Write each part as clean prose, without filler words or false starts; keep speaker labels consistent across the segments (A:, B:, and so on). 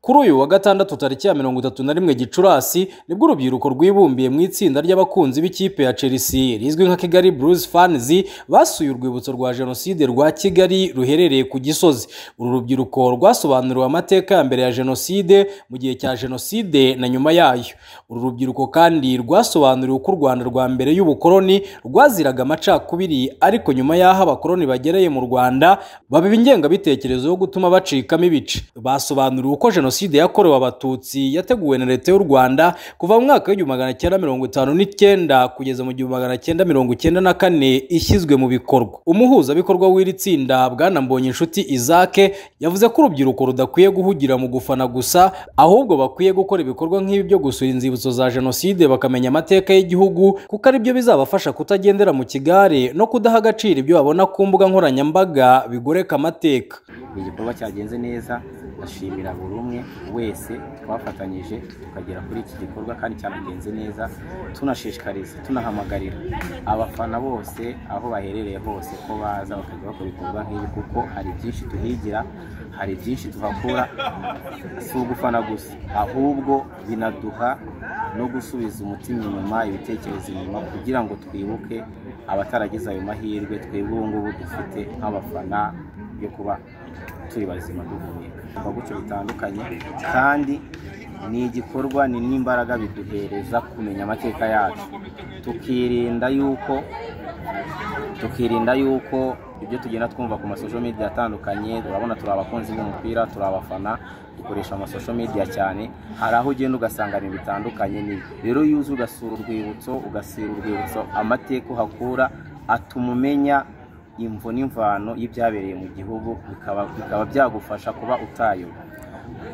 A: Kuri uyu wa gatandatu tariki ya 31 Gicurasi nibwo urubyiruko rwibumbiye mu itsinda ry'abakunzi b'ikipe ya Chelsea rizwi nka Kigali Blues Fans basuye urwibutso rwa Jenoside rwa Kigali ruherereye ku Gisozi. Uru rubyiruko rwasobanuriwe amateka ya mbere ya Jenoside, mu gihe cya Jenoside na nyuma yayo. Uru rubyiruko kandi rwasobanuriwe uko u Rwanda rwa mbere y'ubukoloni rwaziraga amacakubiri, ariko nyuma y'aho abakoloni bagereye mu Rwanda babiba ingengabitekerezo yo gutuma bacikamo ibice. Basobanuriwe uko Jenoside yakorewe Abatutsi yateguwe na leta y'u Rwanda kuva mu mwaka w'1959 kugeza mu 1994 ishyizwe mu bikorwa. Umuhuzabikorwa w'iri tsinda Bwana Mbonyinshuti Isaac yavuze ko urubyiruko rudakwiye guhugira mu gufana gusa, ahubwo bakwiye gukora ibikorwa nk'ibi byo gusura inzibutso za Jenoside bakamenya amateka y'igihugu, kuko ari byo bizabafasha kutagendera mu kigare no kudaha agaciro ibyo babona ku mbuga nkoranyambaga bigoreka amateka.
B: Igikorwa cyagenze neza, ndashimira buri umwe wese twafatanyije tukagera kuri iki gikorwa kandi cyanagenze neza. Tunashishikariza, tunahamagarira abafana bose aho baherereye hose ko baza bakajya bakora ibikorwa nk'ibi, kuko hari byinshi tuhigira, hari byinshi tuhakura. Si ugufana gusa, ahubwo binaduha no gusubiza umutima inyuma, ibitekerezo inyuma, kugira ngo twibuke abataragize ayo mahirwe twebwe ubu ngubu dufite nk'abafana yo kuba turi bazima duhumeka. Gutyo bitandukanye, kandi ni igikorwa ni n'imbaraga biduhereza kumenya amateka yacu, tukirinda yuko ibyo tugenda twumva ku masocial media atandukanye. Turabona turi abakunzi b'umupira, turi abafana, dukoresha amasocial media cyane. Hari aho ugenda ugasanga ibintu bitandukanye. Ni rero yuzu ugasura urwibutso, amateka uhakura atuma umenya imvo n'imvano y'ibyabereye mu gihugu, bikaba byagufasha kuba utayoba.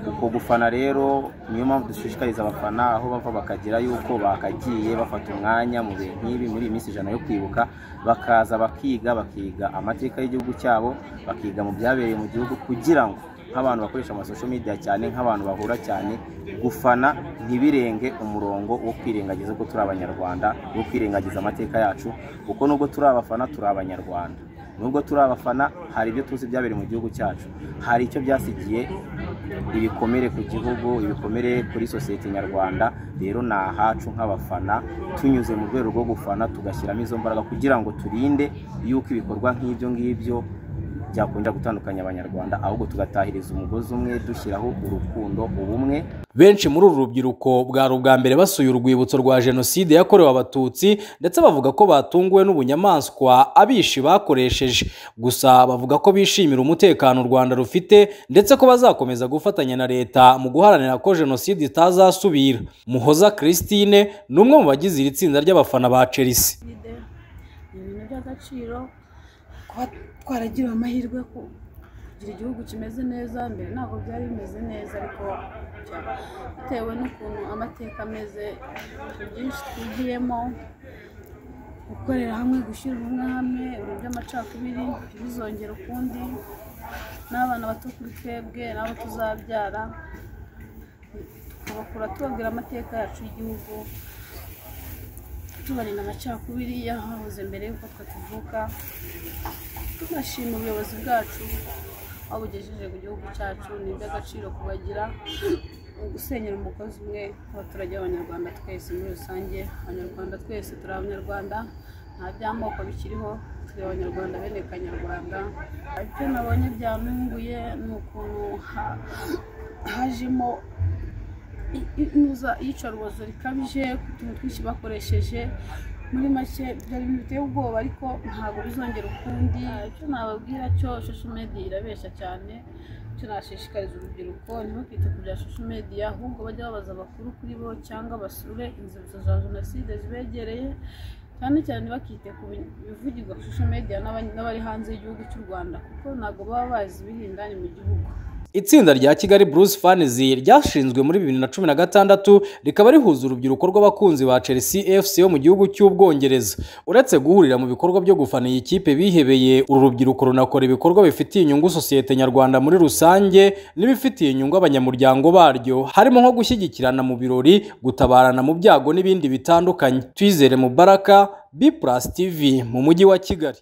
B: Uko gufana rero niyo mpamvu dushishikariza abafana aho bava bakagira yuko bakagiye bafata umwanya mu bihe nk'ibi, muri iyi minsi ijana yo kwibuka, bakaza bakiga amateka y'igihugu cyabo, bakiga mu byabereye mu gihugu, kugira ngo nk'abantu bakoresha amasocial media cyane, nk'abantu bahura cyane, gufana ntibirenge umurongo wo kwirengagiza ko turi Abanyarwanda, wo kwirengagiza amateka yacu, kuko nubwo turi abafana turi Abanyarwanda. Nubwo turi abafana hari ibyo tuzi byabereye mu gihugu cyacu, hari icyo byasigiye ibikomere ku gihugu, ibikomere kuri sosiyete nyarwanda. Rero ni ahacu nk'abafana, tunyuze mu rwego rwo gufana tugashyiramo izo mbaraga kugira ngo turinde yuko ibikorwa nk'ibyo ngibyo byakunda gutandukanya Abanyarwanda, ahubwo tugatahiriza umugozi umwe, dushyiraho urukundo, ubumwe.
A: Benshi muri uru rubyiruko bwari ubwa mbere basuye urwibutso rwa Jenoside yakorewe Abatutsi, ndetse bavuga ko batunguwe n'ubunyamaswa abishi bakoresheje. Gusa bavuga ko bishimira umutekano u Rwanda rufite, ndetse ko bazakomeza gufatanya na leta mu guharanira ko Jenoside itazasubira. Muhoza Christine ni umwe mu bagize iri tsinda ry'abafana ba Chelsea.
C: Ibintu by'agaciro twaragira amahirwe ko kugira igihugu kimeze neza. Mbere ntabwo byari bimeze neza, ariko bitewe n'ukuntu amateka ameze, byinshi twigiyemo, gukorera hamwe, gushyira ubumwe hamwe, ibintu by'amacakubiri ntibizongere ukundi. N'abana bato kuri twebwe n'abo tuzabyara, tukabakura tubabwira amateka yacu y'igihugu, tubarinda amacakubiri yahoze mbere y'uko twe tuvuka. Tunashima ubuyobozi bwacu aho bugejeje ku gihugu cyacu. Ni iby'agaciro kubagira, gusenyera umugozi umwe w'abaturage b'Abanyarwanda twese muri rusange. Abanyarwanda twese turi Abanyarwanda, nta by'amoko bikiriho, turi Abanyarwanda bene Kanyarwanda. Ibyo nabonye byantunguye ni ukuntu hajemo iyicarubozo rikabije, ku tuntu twinshi bakoresheje. Muri make byari ibintu biteye ubwoba, ariko ntabwo bizongera ukundi. Icyo nababwira cyo, social media irabeshya cyane. Icyo nashishikariza urubyiruko, ntibakite ku bya social media, ahubwo bajya babaza abakuru kuri bo, cyangwa basure inzibutso za Jenoside zibegereye, cyane cyane bakite ku bivugirwa ku social media n'abari hanze y'igihugu cy'u Rwanda, kuko ntabwo baba bazi ibiri indani mu gihugu.
A: Itsinda rya Kigali Blues Fans ryashinzwe muri 2016 rikaba rihuza urubyiruko rw'abakunzi ba Chelsea FC yo mu gihugu cy'Ubwongereza. Uretse guhurira mu bikorwa byo gufana iyi kipe bihebeye, uru rubyiruko runakora ibikorwa bifitiye inyungu sosiyete nyarwanda muri rusange n'ibifitiye inyungu abanyamuryango baryo, harimo nko gushyigikirana mu birori, gutabarana mu byago n'ibindi bitandukanye. Twizere Mubaraka, B+ TV mu mujyi wa Kigali.